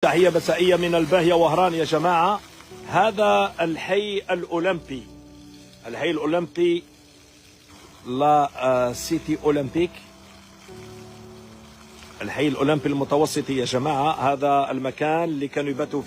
تحية مسائية من الباهية وهران يا جماعة. هذا الحي الأولمبي، الحي الأولمبي لا سيتي أولمبيك، الحي الأولمبي المتوسطي يا جماعة. هذا المكان اللي كانوا يباتوا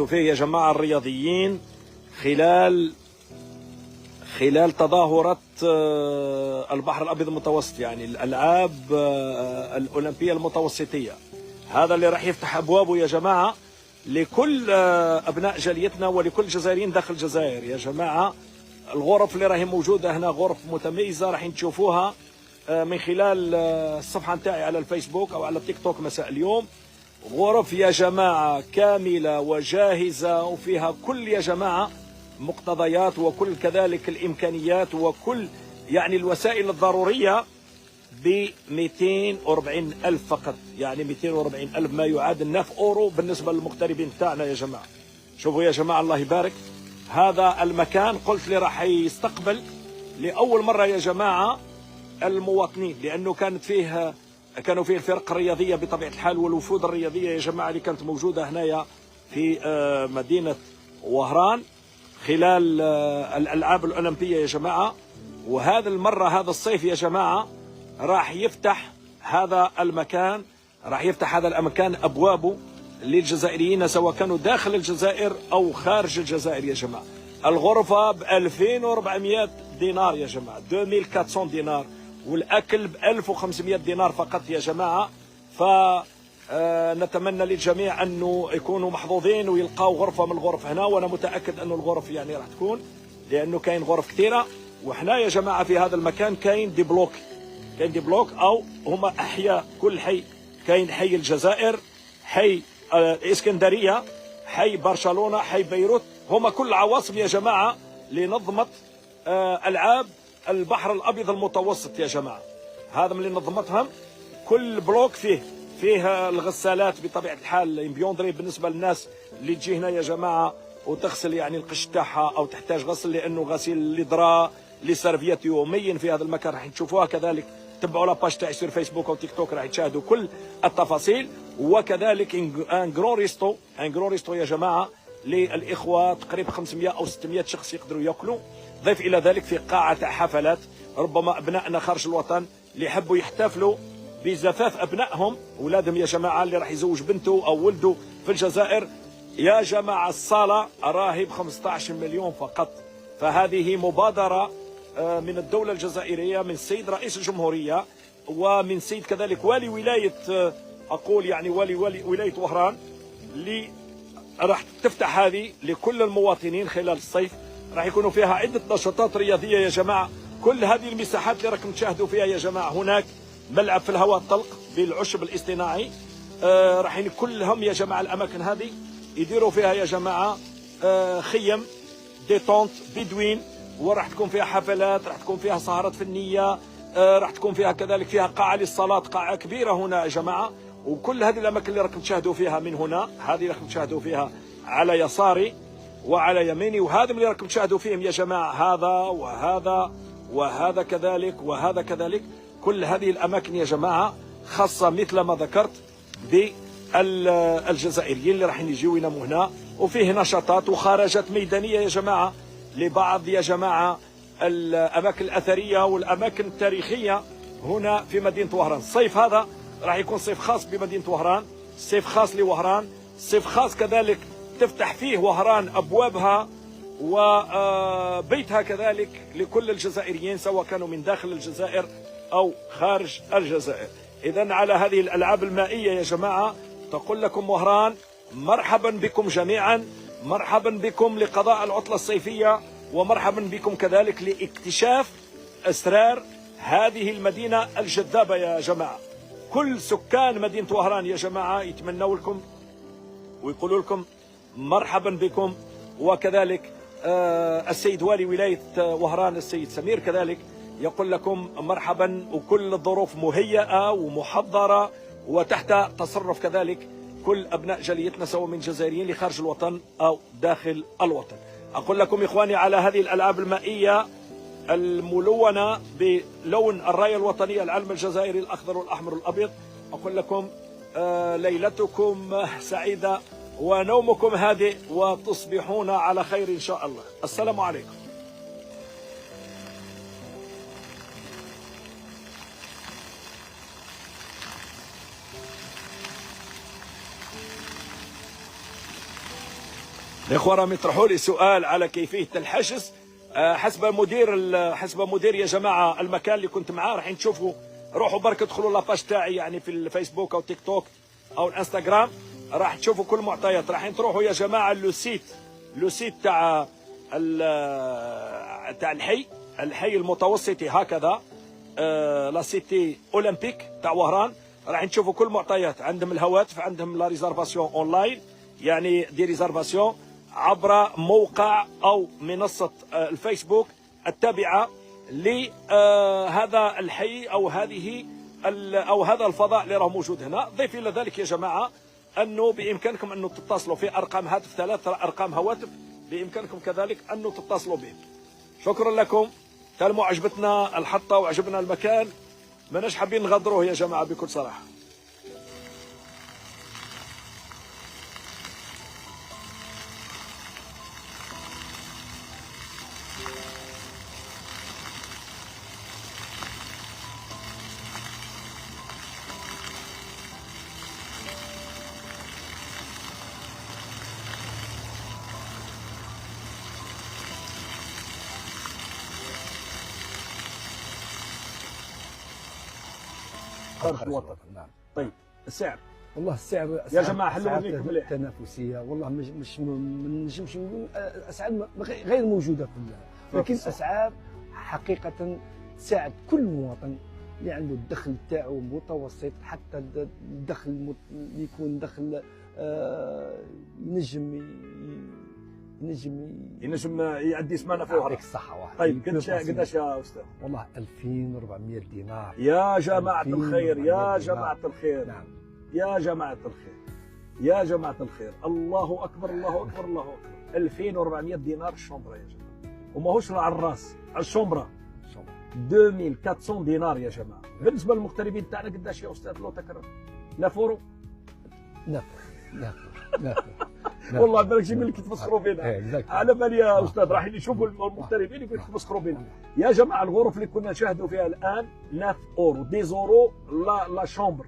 فيه يا جماعة الرياضيين خلال تظاهرة البحر الأبيض المتوسط، يعني الألعاب الأولمبية المتوسطية. هذا اللي راح يفتح أبوابه يا جماعة لكل أبناء جاليتنا ولكل الجزائريين داخل الجزائر يا جماعة. الغرف اللي راهي موجودة هنا غرف متميزة، راح تشوفوها من خلال الصفحة نتاعي على الفيسبوك أو على التيك توك مساء اليوم. غرف يا جماعة كاملة وجاهزة، وفيها كل يا جماعة مقتضيات وكل كذلك الإمكانيات وكل يعني الوسائل الضرورية ب 240 ألف فقط، يعني 240 ألف ما يعادل 9 أورو بالنسبة للمغتربين تاعنا يا جماعة. شوفوا يا جماعة الله يبارك، هذا المكان قلت لي راح يستقبل لأول مرة يا جماعة المواطنين، لأنه كانوا فيه الفرق الرياضية بطبيعة الحال والوفود الرياضية يا جماعة اللي كانت موجودة هنايا في مدينة وهران خلال الألعاب الأولمبية يا جماعة. وهذا المرة هذا الصيف يا جماعة راح يفتح هذا المكان أبوابه للجزائريين سواء كانوا داخل الجزائر أو خارج الجزائر يا جماعة. الغرفة ب 2400 دينار يا جماعة، 2400 دينار، والأكل ب 1500 دينار فقط يا جماعة. فنتمنى للجميع أنه يكونوا محظوظين ويلقاوا غرفة من الغرف هنا، وأنا متأكد أنه الغرف يعني راح تكون، لأنه كاين غرف كثيرة. وإحنا يا جماعة في هذا المكان كاين دي بلوك أو هما أحياء، كل حي كاين حي الجزائر، حي الإسكندرية، حي برشلونة، حي بيروت، هما كل عواصم يا جماعة لنظمت ألعاب البحر الأبيض المتوسط يا جماعة. هذا من اللي نظمتهم. كل بلوك فيه الغسالات بطبيعة الحال بيوندري بالنسبة للناس اللي تجي هنا يا جماعة وتغسل يعني القش تاعها أو تحتاج غسل، لأنه غسيل الإدراء لسيرفيات يوميا في هذا المكان راح تشوفوها. كذلك تبعوا لاباج تاعي في فيسبوك او تيك توك راح تشاهدوا كل التفاصيل. وكذلك ان جرون ريستو يا جماعه للاخوه تقريبا 500 او 600 شخص يقدروا ياكلوا. ضيف الى ذلك في قاعه تاع حفلات، ربما ابنائنا خارج الوطن اللي يحبوا يحتفلوا بزفاف ابنائهم اولادهم يا جماعه، اللي راح يزوج بنته او ولده في الجزائر يا جماعه. الصاله راهي ب 15 مليون فقط. فهذه مبادره من الدولة الجزائرية، من السيد رئيس الجمهورية ومن سيد كذلك والي ولاية أقول يعني والي ولاية وهران، اللي راح تفتح هذه لكل المواطنين خلال الصيف. راح يكونوا فيها عدة نشاطات رياضية يا جماعة. كل هذه المساحات اللي راكم تشاهدوا فيها يا جماعة، هناك ملعب في الهواء الطلق بالعشب الاصطناعي، راح كلهم يا جماعة الأماكن هذه يديروا فيها يا جماعة خيم ديتونت بدوين، وراح تكون فيها حفلات، راح تكون فيها سهرات فنية، راح تكون فيها كذلك فيها قاعة للصلاة، قاعة كبيرة هنا يا جماعة. وكل هذه الأماكن اللي راكم تشاهدوا فيها من هنا، هذه راكم تشاهدوا فيها على يساري وعلى يميني، وهذا اللي راكم تشاهدوا فيهم يا جماعة، وهذا كذلك وهذا كذلك. كل هذه الأماكن يا جماعة خاصة مثل ما ذكرت بالجزائريين اللي راح يجيوا يناموا هنا. وفيه نشاطات وخرجات ميدانية يا جماعة لبعض يا جماعة الأماكن الأثرية والأماكن التاريخية هنا في مدينة وهران. الصيف هذا راح يكون صيف خاص بمدينة وهران، صيف خاص لوهران، صيف خاص كذلك تفتح فيه وهران أبوابها وبيتها كذلك لكل الجزائريين سواء كانوا من داخل الجزائر أو خارج الجزائر. إذن على هذه الألعاب المائية يا جماعة تقول لكم وهران مرحبا بكم جميعا، مرحبا بكم لقضاء العطلة الصيفية، ومرحبا بكم كذلك لاكتشاف أسرار هذه المدينة الجذابة يا جماعة. كل سكان مدينة وهران يا جماعة يتمنوا لكم ويقولوا لكم مرحبا بكم. وكذلك السيد والي ولاية وهران السيد سمير كذلك يقول لكم مرحبا، وكل الظروف مهيئة ومحضرة وتحت تصرف كذلك كل أبناء جاليتنا سواء من جزائريين لخارج الوطن أو داخل الوطن. أقول لكم إخواني على هذه الألعاب المائية الملونة بلون الراية الوطنية العلم الجزائري الأخضر والأحمر والأبيض، أقول لكم ليلتكم سعيدة ونومكم هادئ وتصبحون على خير إن شاء الله. السلام عليكم. الإخوة راهم يطرحوا لي سؤال على كيفية الحجز. حسب مدير يا جماعة المكان اللي كنت معاه، راح تشوفوا، روحوا برك ادخلوا لاباج تاعي يعني في الفيسبوك أو تيك توك أو الانستغرام، راح تشوفوا كل المعطيات. راح تروحوا يا جماعة لو سيت تاع الحي المتوسطي هكذا، لا سيتي اولمبيك تاع وهران. راح تشوفوا كل المعطيات، عندهم الهواتف، عندهم لا ريزرفاسيون اونلاين، يعني دي ريزرفاسيون عبر موقع او منصه الفيسبوك التابعه لهذا الحي او هذا الفضاء اللي راه موجود هنا. ضيف الى ذلك يا جماعه انه بامكانكم انه تتصلوا في ارقام هاتف، 3 ارقام هواتف بامكانكم كذلك انه تتصلوا بهم. شكرا لكم. تالمو عجبتنا الحطه وعجبنا المكان، ماناش حابين نغدروه يا جماعه بكل صراحه. خارج الوطن. نعم. طيب السعر والله السعر يا جماعه حلوا ليكم مليح. تنافسيه والله مش ما نجمش نقول اسعار غير موجوده لكن اسعار حقيقه تساعد كل مواطن اللي عنده الدخل تاعو متوسط، حتى الدخل يكون دخل ينجم يعدي سمانه في وهران. يعطيك الصحه واحد. طيب قداش يا استاذ؟ والله 2400 دينار. يا جماعه الخير، يا جماعه الخير. نعم. يا جماعه الخير، يا جماعه الخير، الله اكبر الله اكبر الله اكبر. 2400 دينار الشومبره يا جماعه، وماهوش على الراس، على الشومبره 2400 دينار يا جماعه. بالنسبه للمغتربين تاعنا قداش يا استاذ لو تكرر؟ 9 اورو؟ والله بالك شي بالك تفسخروا فينا. على بالي يا استاذ راح يشوفوا المغتربين يقول تفسخروا فينا. يا جماعه الغرف اللي كنا نشاهدوا فيها الان 9 اورو، 10 اورو لا شومبر.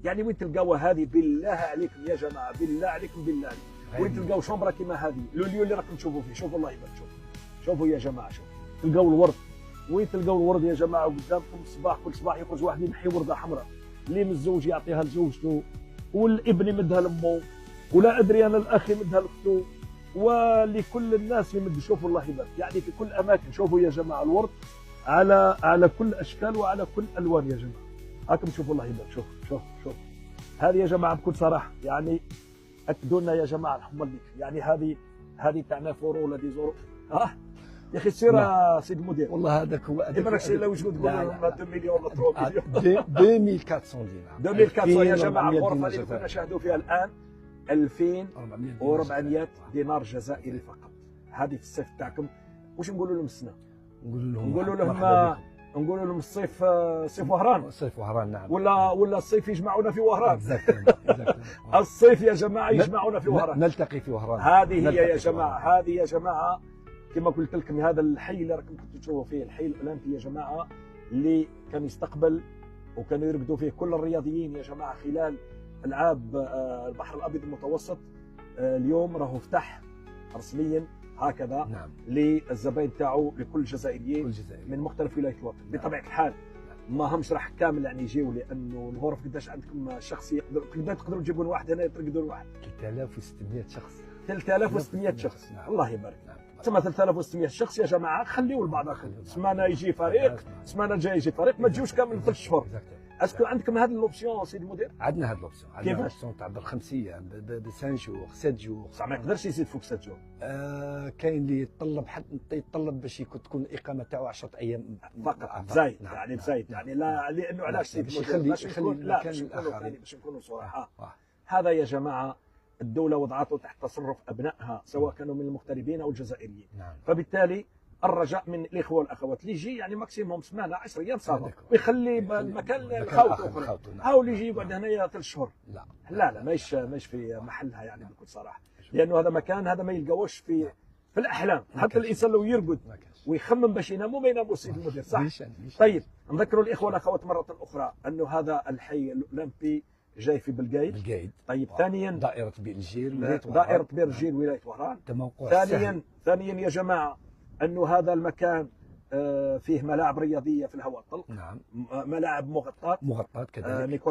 يعني وين تلقاوها هذه بالله عليكم يا جماعه، بالله عليكم بالله عليكم، وين تلقاو شومبره كيما هذه؟ لوليو اللي راكم تشوفوا فيه، شوفوا الله يبارك، شوفوا يا جماعه، شوفوا تلقاو الورد. وين تلقاو الورد يا جماعه؟ قدامكم الصباح، كل صباح يخرج واحد ينحي ورده حمراء، اللي من الزوج يعطيها لزوجته، والابن يمدها لامه، ولا ادري انا الاخ يمدها لاخته، ولكل الناس يمد. شوفوا الله يبارك، يعني في كل اماكن. شوفوا يا جماعه الورد على كل اشكال وعلى كل الوان يا جماعه. هاكم شوفوا الله يبارك، شوف هذه يا جماعه بكل صراحه، يعني اكدوا لنا يا جماعه الحمى ليك، يعني هذه تاع 9 اورو ولا 10 اورو. يا اخي سير سيد المدير، والله هذاك هو هذاك الشيء لو تقول لهم 2 مليون ولا 3 مليون. 2400 دينار. 2400 يا جماعه. الغرفه اللي كنا نشاهدوا فيها الان 2400 دينار جزائري فقط. هذه في الصيف تاعكم. واش نقولوا لهم السنه؟ نقولوا لهم الصيف صيف وهران. صيف وهران نعم. ولا الصيف يجمعونا في وهران. الصيف يا جماعه يجمعونا في وهران، نلتقي في وهران. هذه هي يا جماعه، هذه يا جماعه كما قلت لكم. هذا الحي اللي راكم كنتوا تشوفوا فيه، الحي الاولمبي يا جماعه، اللي كان يستقبل وكانوا يرقدوا فيه كل الرياضيين يا جماعه خلال العاب البحر الابيض المتوسط. اليوم راهو فتح رسميا هكذا. نعم. للزبائن تاعو لكل الجزائريين من مختلف ولايات الوطن. نعم. بطبيعه الحال ما همش راح كامل يعني يجيو، لانه الغرف قداش عندكم شخص تقدروا تجيبون واحد هنا ترقدون واحد. 3600 شخص. 3600 شخص. نعم. الله يبارك. نعم. ثم 3600 شخص يا جماعه، خليوا البعض اخر سمانه يجي فريق، سمانه جاي يجي فريق، ما تجيوش كامل 3 شهور. اسكو عندكم هذه الاوبسيون سيدي المدير؟ عندنا هذه الاوبسيون. عندنا الاوبسيون تاع بالخمسيه ب 5 جور 7 جور. بصح ما يقدرش يزيد فوق 7 جور. كاين اللي يتطلب يتطلب باش تكون الاقامه تاعو 10 ايام فقط. زايد يعني زايد يعني لا، لانه علاش سيدي المدير؟ باش نكونوا صراحه. هذا يا جماعه الدوله وضعته تحت تصرف ابنائها، سواء كانوا من المغتربين او الجزائريين. نعم. فبالتالي الرجاء من الاخوه والاخوات اللي يجي يعني ماكسيموم سمانه 10 ايام صافي، ويخلي المكان الخوت اخرين. هاو يجي يقعد هنايا 3 شهور، لا ماهيش في محلها يعني بكل صراحه، لانه هذا مكان هذا ما يلقاوش في الاحلام. حتى الانسان لو يرقد ويخمم باش يناموا ما يناموا سيد المدير، صح؟ طيب نذكروا الاخوه والاخوات مره اخرى انه هذا الحي الاولمبي جاي في بلقايد. طيب ثانيا دائرة بير الجيل، دائرة بير الجيل ولاية وهران. ثانيا يا جماعة أنه هذا المكان فيه ملاعب رياضية في الهواء الطلق. نعم. ملاعب مغطاة كذلك.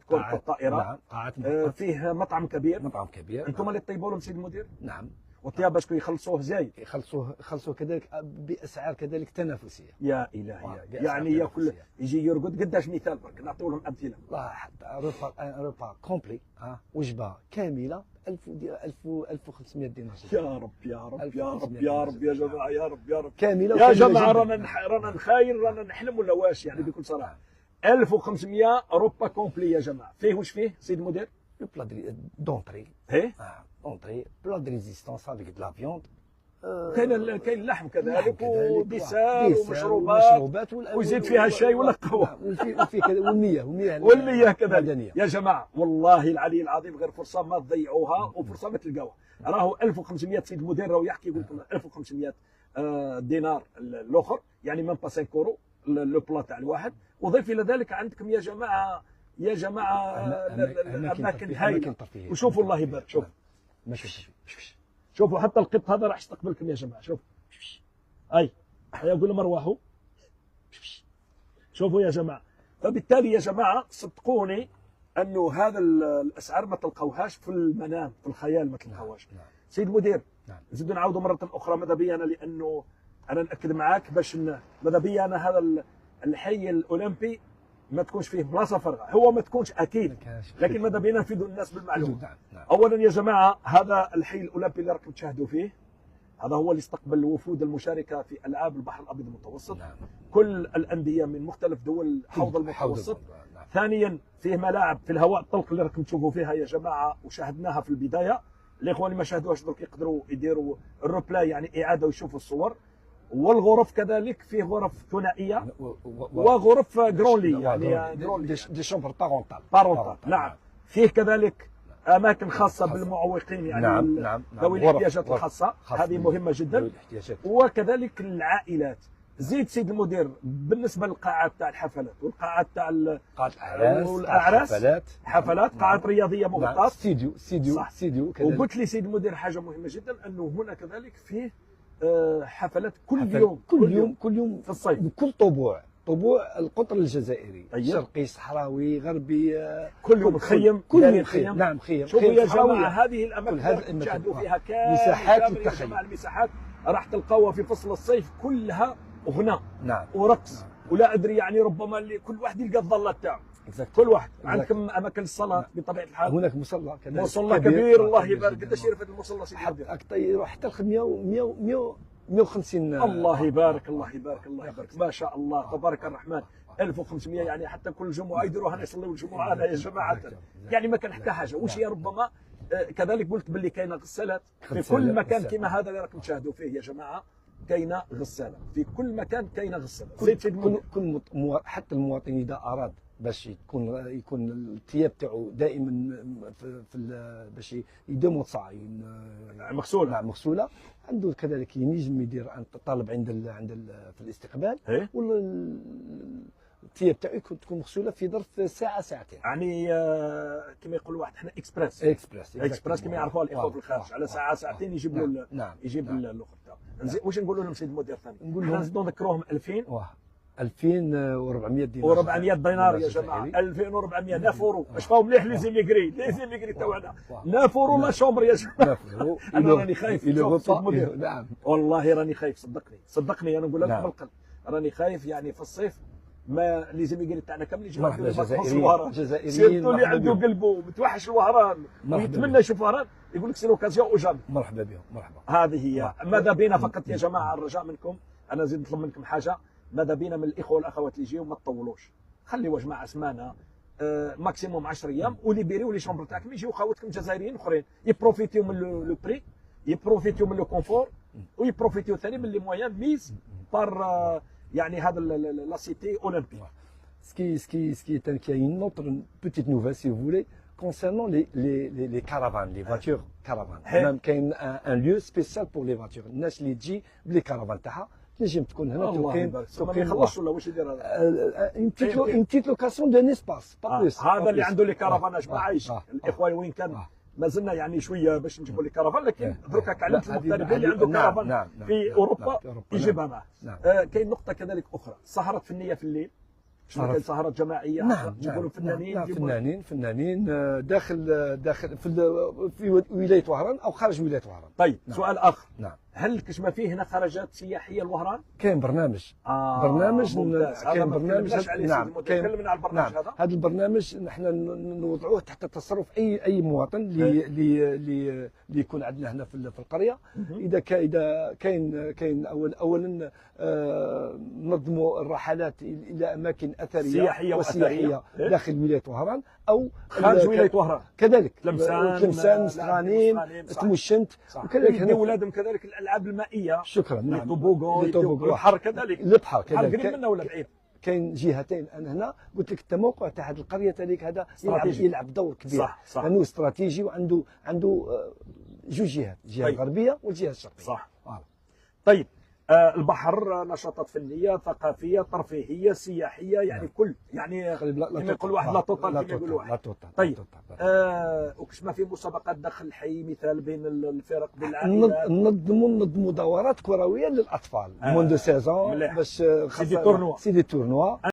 كرة الطائرة. نعم. فيه مطعم كبير. أنتم اللي تطيبوا لهم سيد المدير؟ نعم. والطياب باش يخلصوه زايد. يخلصوه كذلك بأسعار كذلك تنافسية. يا إلهي، يعني ياكل يجي يرقد قداش مثال برك نعطيو لهم أمثلة. والله حتى روبا كومبلي وجبة كاملة 1500 دينار. يا رب يا رب يا رب يا رب يا جماعة، يا رب كاملة يا جماعة. رانا نخايل، رانا نحلم ولا واش يعني بكل صراحة. 1500 روبا كومبلي يا جماعة. فيه واش فيه سيد المدير؟ دونتري. ايه اونتري بلا دو ريزيستونس افيك دو لا فيوند. كاين اللحم كذلك وديسار ومشروبات ويزيد فيها الشاي ولا القهوه وفي كذا والمياه كذلك يا جماعه. والله العلي العظيم غير فرصه ما تضيعوها وفرصه ما تلقاوها. راهو 1500 سيد المدير راهو يحكي يقول لكم 1500 دينار الاخر، يعني من با 5 اورو لو بلا تاع الواحد. وضيف الى ذلك عندكم يا جماعه الاماكن هايله. وشوفوا الله يبارك، شوفوا حتى القط هذا راح يستقبلكم يا جماعه. شوفوا يقول لهم ارواحوا. شوفوا يا جماعه. فبالتالي يا جماعه صدقوني انه هذا الاسعار ما تلقاوهاش في المنام، في الخيال ما تلقاوهاش. سيد المدير نزيدوا نعاودوا مره اخرى ماذا بي انا، لانه انا ناكد معاك باش ماذا بي انا هذا الحي الاولمبي ما تكونش فيه بلاصه فارغه، هو ما تكونش اكيد، لكن ماذا بينا نفيدوا الناس بالمعلومه. اولا يا جماعه هذا الحي الاولمبي اللي راكم تشاهدوا فيه هذا هو اللي استقبل الوفود المشاركه في العاب البحر الابيض المتوسط. كل الانديه من مختلف دول حوض المتوسط. ثانيا فيه ملاعب في الهواء الطلق اللي راكم تشوفوا فيها يا جماعه وشاهدناها في البدايه. الاخوان اللي ما شاهدوهاش درك يقدروا يديروا الروبلاي يعني اعاده ويشوفوا الصور. والغرف كذلك فيه غرف ثنائيه وغرف جرونلي يعني دي شومبر بارونتال. نعم. فيه كذلك اماكن خاصه بالمعوقين يعني ذوي الاحتياجات الخاصه، هذه مهمه جدا. وكذلك العائلات. زيد سيد المدير بالنسبه للقاعات تاع الحفلات والقاعات تاع الاعراس حفلات قاعات رياضيه مغطاه. استديو وقلت لي سيد المدير حاجه مهمه جدا انه هنا كذلك فيه حفلات كل يوم في الصيف بكل طبوع القطر الجزائري. شرقي، صحراوي، غربي، كل يوم خيم. نعم خيم. شوفوا يا جماعه هذه الاماكن اللي تشاهدوا فيها كامل المساحات راح تلقاوها في فصل الصيف كلها غناء ورقص ولا ادري يعني ربما اللي كل واحد يلقى الظله تاعه. كل واحد عندكم اماكن الصلاه بطبيعه الحال. هناك مصلى كذلك، مصلى كبير. الله يبارك. قداش يرفد المصلى سيدي المدير؟ حتى 150. الله يبارك الله يبارك الله يبارك، ما شاء الله تبارك الرحمن. 1500 يعني حتى كل جمعه يديروا هنا يصلوا الجمعه هذا يا جماعه، يعني ما كان حتى حاجه. وش هي ربما كذلك قلت باللي كاينه غسالات في كل مكان كما هذا اللي راكم تشاهدوا فيه يا جماعه. كاينه غساله في كل مكان، كاينه غساله. كل حتى المواطن اذا اراد باش يكون الثياب تاعو دائما باش يدومون صاع مغسوله. مغسوله. عنده كذلك ينجم يدير طالب عند في الاستقبال الثياب تاعو تكون مغسوله في ظرف ساعه ساعتين. يعني كما يقول واحد احنا اكسبريس كما يعرفوها الاخوه في الخارج، على ساعه ساعتين يجيب له يجيب الاخر تاعو. واش نقولوا لهم سيد المدير ثاني؟ نقول لهم نزيدوا نذكروهم 2400 دينار. و400 دينار يا جماعه. 2400 9 اورو. شفاو مليح لي زيميغري تاعنا 9 اورو لا شومبر يا جماعه. انا راني خايف. نعم والله راني خايف. صدقني انا نقول لك بالقلب راني خايف. يعني في الصيف ما لي زيميغري تاعنا كامل يجيو جزائريين سيرتو اللي عنده قلبه متوحش الوهران ويتمنى يشوف وهران يقول لك سي لوكازيون وجامي. مرحبا بهم. هذه هي. ماذا بينا فقط يا جماعه الرجاء منكم، انا زيد نطلب منكم حاجه. ماذا بينا من الاخوه والاخوات اللي يجيو ما تطولوش، خليوا جماعه سمانه ماكسيموم 10 ايام وليبيريو لي شومبر تاعكم. يجيو خاوتكم جزائريين اخرين يبروفيتيو من لو بري، يبروفيتيو من لو كونفور، ويبروفيتيو ثاني من لي مويان ميز بار يعني هذا لا سيتي اولمبيك. Ce qui est qu'il y a une autre petite nouvelle, si vous voulez, concernant les caravanes, les voitures caravanes. Même qu'il y a un lieu spécial pour les voitures. الناس اللي تجي بلي كارافان تاعها تنجم تكون هنا ما يخلصش ولا واش يدير هذا؟ une petite location d'un espace, pas plus. هذا اللي عنده لي كارافاناج معايش الاخوان وين كان ما زلنا يعني شويه باش نجيبوا لي كارافان، لكن دركا كعلمت المغتربين اللي عنده كارافان في اوروبا يجيبها معه. كاين نقطه كذلك اخرى، سهرات فنيه في الليل، شنو كاين سهرات جماعيه؟ نعم يجيبوا فنانين فنانين داخل في ولايه وهران او خارج ولايه وهران. طيب سؤال اخر، نعم هل كشما فيه هنا خرجات سياحيه لوهران؟ كاين برنامج برنامج كاين برنامج نعم تكلمنا على البرنامج هذا البرنامج نحن نوضعوه تحت تصرف اي مواطن اللي يكون عندنا هنا في القريه. اذا كاين اولا نظموا الرحلات الى اماكن اثريه سياحيه وسياحيه داخل ولايه وهران او خارج ولايه وهران كذلك، تلمسان مستغانين تمشنت، وكذلك يدير ولادهم كذلك الالعاب المائيه. شكرا. نعم الطوبوغون البحر كذلك. البحر قريب منا ولا بعيد؟ كاين جهتين. انا هنا قلت لك التموقع تاع هذه القريه تاعك هذا يلعب دور كبير، صح لانه استراتيجي وعنده جوج جهات، الجهه الغربيه والجهه الشرقيه. صح. طيب البحر نشاطات فنيه ثقافيه ترفيهيه سياحيه يعني كل يعني كما يقول واحد لا توطال كما يقول واحد. طيب وكش ما في مسابقات داخل الحي مثال بين الفرق بين العائلات؟ ننظموا دورات كرويه للاطفال موند 16 باش سي دي تورنوا